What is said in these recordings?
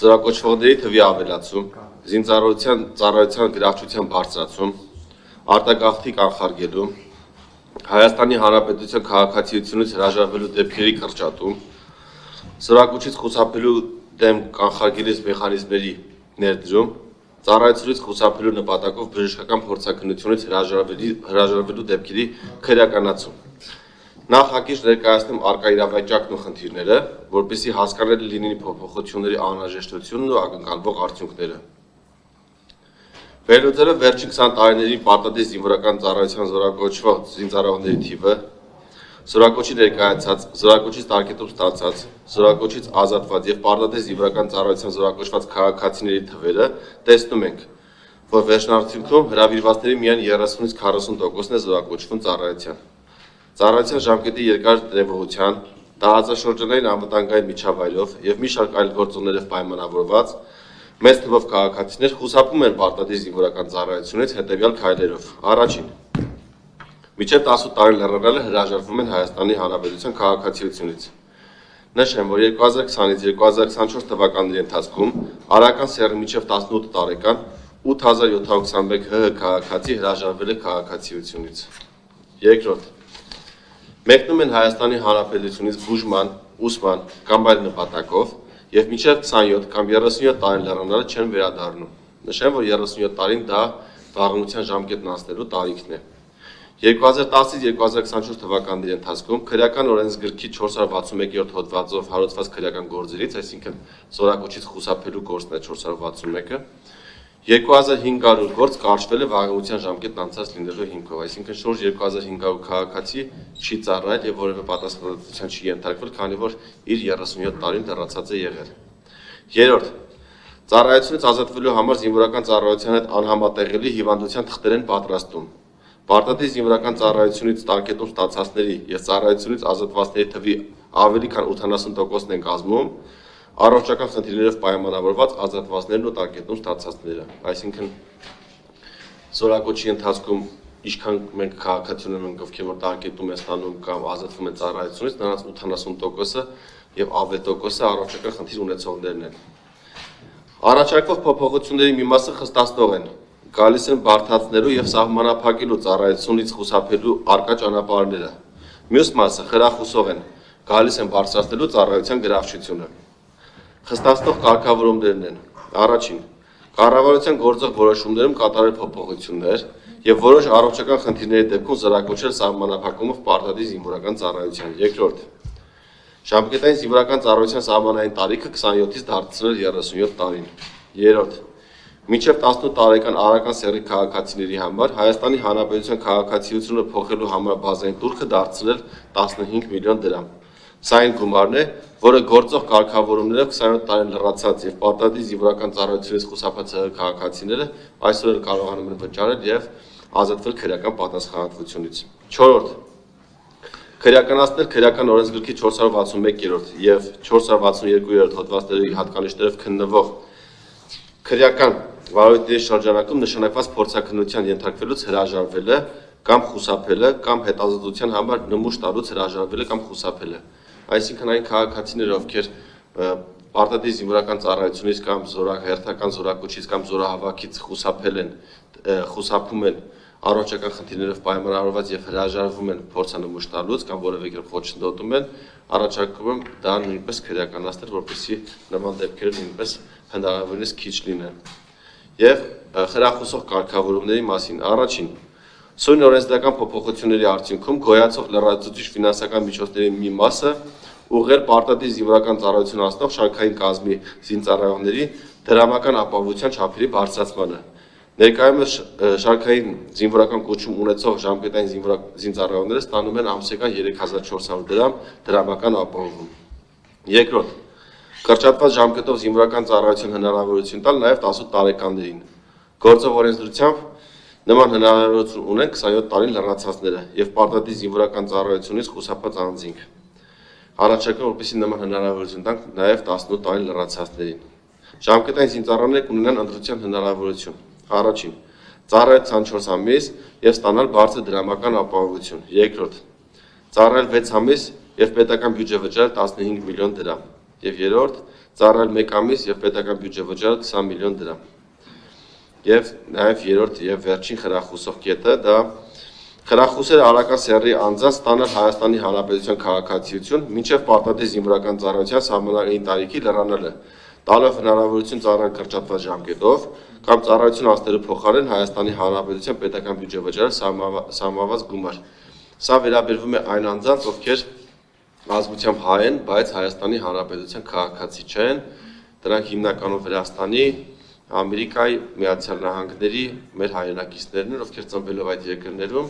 զորակոչվողների թվի ավելացում, զինծառայության գրավչության բարձրացում, արտագաղթի կանխարգելում, Հայաստանի Հանրապետության քաղաքացիությունից հրաժարվելու դեպքերի կրճատում, զորակոչից խուսափելու դեմ կանխարգելիչ մեխանիզմների ներդրում, ծառայությունից խուսափելու նպատակով բժշկական փորձաքննությունից հրաժարվելու դեպքերի քրեականացում։ Նախ հակիրճ ներկայացնեմ արկա իրավիճակն ու խնդիրները, որպեսզի հասկանալի լինի փոփոխությունների անհրաժեշտությունն ու ակնկալվող արդյունքները։ Վերլուծելով վերջին 20 տարիների պարտադիր զինվորական ծառայության զորակոչվող զինծառայողների թիվը, զորակոչի ներկայացած, զորակոչից տարկետում ստացած, զորակոչից ազատված եւ պարտադիր զինվորական ծառայության զորակոչված քաղաքացիների թվերը, տեսնում ենք, որ վերջնարդյունքում հրավիրվածների միայն 30-ից 40%-ն է զորակոչվում ծառայության։ Ծառայության ժամկետի երկար տևողության, տարածաշրջանային անվտանգային միջավայրով եւ մի շարք այլ գործոններով պայմանավորված մեծ թվով քաղաքացիներ խուսափում են պարտադիր զինվորական ծառայությունից հետեւյալ քայլերով. Առաջին, մինչև 18 տարի լեռնանալը հրաժարվում են Հայաստանի Հանրապետության քաղաքացիությունից։ Նշեմ, որ 2020-ից 2024 թվականների ընթացքում արական սեռի մինչև 18 տարեկան 8721 ՀՀ քաղաքացի հրաժարվել է քաղաքացիությունից։ Երկրորդ, մեկնում են Հայաստանի Հանրապետությունից բուժման, ուսման կամ այլ նպատակով եւ մինչև 27 կամ 37 տարին լեռնանալը չեն վերադառնում։ Նշեմ, որ 37 տարին դա վաղնության ժամկետն անցնելու տարիքն է։ 2010-ից 2024 թվականների ընթացքում քրեական օրենսգրքի 461-րդ հոդվածով հարուցված քրեական գործերից, այսինքն զորակոչից խուսափելու գործն է 461-ը, 2500 գործ կարճվել է վաղնության ժամկետն անցած լինելու հիմքով, այսինքն շուրջ 2500 քաղաքացի չի ծառայել եւ որևէ պատասխանատվության չի ենթարկվել, քանի որ իր 37 տարին դեռացած է եղել։ Երրորդ, ծառայությունից ազատվելու համար զինվորական ծառայության հետ անհամատեղելի հիվանդության թղթեր են պատրաստում։ Պարտադիր զինվորական ծառայությունից տարկետում ստացածների եւ ծառայությունից ազատվածների թվի ավելի քան 80%-ն են կազմում առողջական խնդիրներով պայմանավորված ազատվածներն ու տարկետում ստացածները, այսինքն զորակոչի ընթացքում ինչքան մենք քաղաքացիներ ենք, ովքեր որ տարկետում են ստանում կամ ազատվում են ծառայությունից, նրանց 80%-ը եւ ավելի տոկոսը առողջական խնդիր ունեցողներն են։ Առաջարկվող փոփոխությունների մի մասը խստացնող են, գալիս են բարդացնելու եւ սահմանափակելու ծառայությունից խուսափելու արկա ճանապարհները։ Մյուս մասը խրախուսող են, գալիս են բարձրացնելու ծառայության գրավչությունը։ Խստացնող կարգավորումներն են. Առաջին, կառավարության գործող որոշումներում կատարել փոփոխություններ եւ որոշ առողջական խնդիրների դեպքում զորակոչել սահմանափակումով պարտադիր զինվորական ծառայության։ Երկրորդ, ժամկետային զինվորական ծառայության սահմանային տարիքը 27-ից դարձնել 37 տարին։ Երրորդ, մինչև 18 տարեկան արական սեռի քաղաքացիների համար Հայաստանի Հանրապետության քաղաքացիությունը փոխելու համար բազային տուրքը դարձնել 15 միլիոն դրամ։ Սա այն գումարն է, որը գործող կարգավորումներով 27 տարին լրացած եւ պարտադիր զինվորական ծառայությունից խուսափած քաղաքացիները այսօր կարողանում են վճարել եւ ազատվել քրեական պատասխանատվությունից։ Չորրորդ, քրեականացնել քրեական օրենսգրքի 461-րդ եւ 462-րդ հոդվածների հատկանիշներով քննվող քրեական վարույթների շրջանակում նշանակված փորձաքննության ենթարկվելուց հրաժարվելը կամ խուսափելը կամ հետազոտության համար նմուշ տալուց հրաժարվելը կամ խուսափելը։ Այսինքն այն քաղաքացիները, ովքեր պարտադիր զինվորական ծառայությունից կամ հերթական զորակոչից կամ զորահավաքից խուսափում են առողջական խնդիրներով պայմանավորված եւ հրաժարվում են փորձանմուշ տալուց կամ որևէ կերպ խոչընդոտում են, առաջարկում եմ դա նույնպես քրեականացնել, որպեսզի նման դեպքերը նույնպես հնարավորինս քիչ լինեն։ Եվ խրախուսող կարգավորումների մասին առաջին Սույն օրենսդրական փոփոխությունների արդյունքում գոյացող լրացուցիչ ֆինանսական միջոցների մի մասը ուղղել պարտադիր զինվորական ծառայություն անցնող շարքային կազմի զինծառայողների դրամական ապահովության չափերի բարձրացմանը։ Ներկայումս շարքային զինվորական կոչում ունեցող ժամկետային զինծառայողները ստանում են ամսական 3400 դրամ դրամական ապահովում։ Երկրորդ, կրճատված ժամկետով զինվորական ծառայություն հնարավորություն տալ նաև 18 տարեկաններին։ Գործող օրենսդրությամբ նման հնարավորություն ունեն 27 տարին լրացածները եւ պարտադիր զինվորական ծառայությունից խուսափած անձինք։ Առաջարկում որպեսզի նման հնարավորություն տանք նաեւ 18 տարին լրացածներին։ Ժամկետային զինծառայողները կունենան ընտրության հնարավորություն։ Առաջին, ծառայել 24 ամիս եւ ստանալ բարձր դրամական ապահովություն։ Երկրորդ, ծառայել 6 ամիս եւ պետական բյուջե վճարել 15 միլիոն դրամ։ Եվ երրորդ, ծառայել 1 ամիս եւ պետական բյուջե վճարել 20 միլիոն դրամ։ Եվ նաեւ երրորդ եւ վերջին խրախուսող կետը դա խրախուսել Արաքան Սեռի անձանց ստանալ Հայաստանի Հանրապետության քաղաքացիություն մինչև պարտադիր զինվորական ծառայության սահմանային տարիքի լրանալը, տալով հնարավորություն ծառայել կրճատված ժամկետով կամ ծառայություն անցնելու փոխարեն Հայաստանի Հանրապետության պետական բյուջե վճարել սահմանված գումար։ Սա վերաբերվում է այն անձանց, ովքեր ազգությամբ հայ են, բայց Հայաստանի Հանրապետության քաղաքացի չեն, դրանք հիմնականում Վրաստանի, Ամերիկայի Միացյալ Նահանգների մեր հայրենակիցներն են, ովքեր ծնվելով այդ երկրներում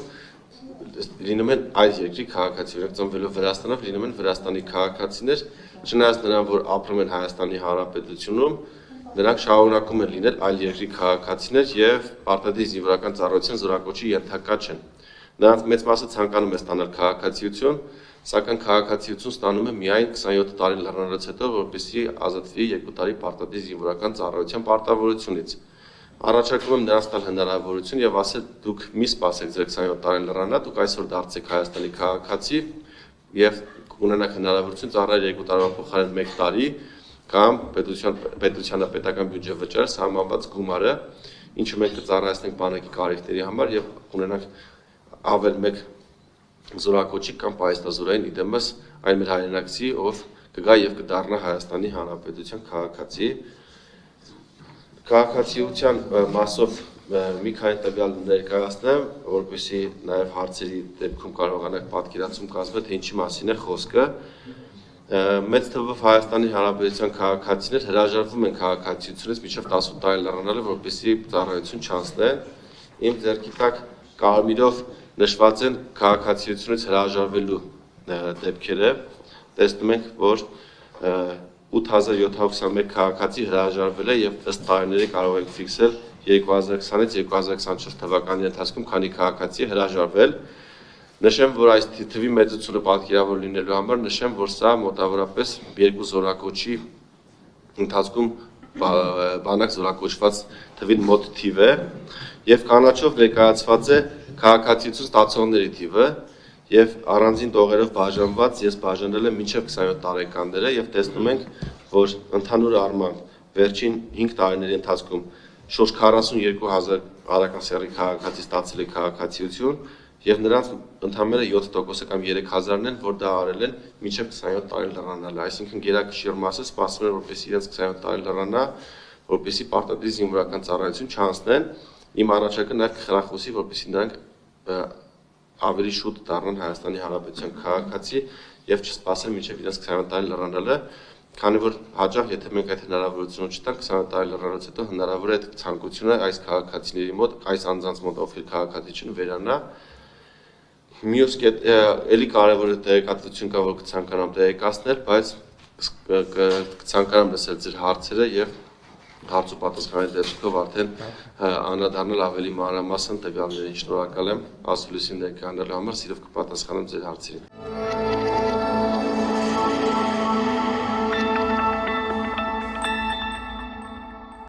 լինում են այդ երկրի քաղաքացիներ, ծնվելով Վրաստանում լինում են Վրաստանի քաղաքացիներ, չնայած նրան, որ ապրում են Հայաստանի Հանրապետությունում, նրանք շարունակում են լինել այլ երկրի քաղաքացիներ եւ պարտադիր զինվորական ծառայության զորակոչի ենթակա չեն։ Նրանց մեծ մասը ցանկանում է ստանալ քաղաքացիություն, սակայն քաղաքացիություն ստանում է միայն 27 տարի լրանալուց հետո, որպեսզի ազատվի 2 տարի պարտադիր զինվորական ծառայության պարտավորությունից։ Առաջարկում եմ նրանց տալ հնարավորություն եւ ասել դուք մի սպասեք ձեր 27 տարին լրանա, դուք այսօր դարձեք Հայաստանի քաղաքացի եւ ունենաք հնարավորություն ծառայել 2 տարվա փոխարեն 1 տարի կամ պետությանը պետական բյուջե վճարել սահմանված գումարը, ինչը մենք կծառայեցնենք բանակի կարիքների համար եւ ունենանք ավել 1 զորակոչի կամ պայստազորային իդեմս այն մեր հայրենակցի, ով կգա եւ կդառնա Հայաստանի Հանրապետության քաղաքացի։ Քաղաքացիության մասով մի քանի տվյալ ներկայացնեմ, որպեսզի նաեւ հարցերի դեպքում կարողանանք պատկերացում կազմել, թե ինչի մասին է խոսքը։ Մեծ թվով Հայաստանի Հանրապետության քաղաքացիներ հրաժարվում են քաղաքացիությունից մինչև 18 տարի լրանալը, որպեսզի ծառայություն չանցնեն։ Իմ ձեռքի տակ կարմիրով նշված են քաղաքացիությունից հրաժարվելու դեպքերը, տեսնում ենք, որ 8721 քաղաքացի հրաժարվել է եւ ըստ տարիների կարող ենք ֆիքսել 2020-ից 2024 թվականի ընթացքում քանի քաղաքացի հրաժարվել։ Նշեմ, որ այս թվի մեծությունը պատկերավոր լինելու համար նշեմ, որ սա մոտավորապես 2 զորակոչի ընթացքում բանակ զորակոչված թվին մոտ թիվ է եւ կանաչով ներկայացված է քաղաքացիություն ստացողների թիվը եւ առանձին տողերով բաժանված ես բաժանել եմ մինչեւ 27 տարեկանները եւ տեսնում ենք, որ ընդհանուր առմամբ վերջին 5 տարիների ընթացքում շուրջ 42000 Արաքան Սեռի քաղաքացի ստացել է քաղաքացիություն եւ նրանց ընդամենը 7% կամ 3000-ն են, որ դա արել են մինչեւ 27 տարի լրանալը, այսինքն գերակշիռ մասը սպասում են, որպեսզի իրենց 27 տարի լրանա, որպեսզի պարտադիր զինվորական ծառայություն չանցնեն։ Իմ առաջարկը նաեւ կխրախուսի, որպեսզի նրանք ավելի շուտ դառնան Հայաստանի Հանրապետության քաղաքացի եւ չսպասեն մինչեւ իրենց 27 տարի լրանալը, քանի որ հաճախ եթե մենք այդ հնարավորությունը չտանք 27 տարի լրանալուց հետո հնարավոր է այդ ցանկությունը այս քաղաքացիների մոտ, այս անձանց մոտ, ովքեր քաղաքացի չեն, վերանա։ Մյուս էլի կարևոր տեղեկատվություն կա, որ կցանկանամ տեղեկացնել, բայց կցանկանամ լսել ձեր հարցերը եւ հարց ու պատասխանի դեպքով արդեն անդրադառնալ ավելի մանրամասն տվյալներին։ Շնորհակալ եմ ասուլիսին ներկայանալու համար, սիրով կպատասխանեմ ձեր հարցերին։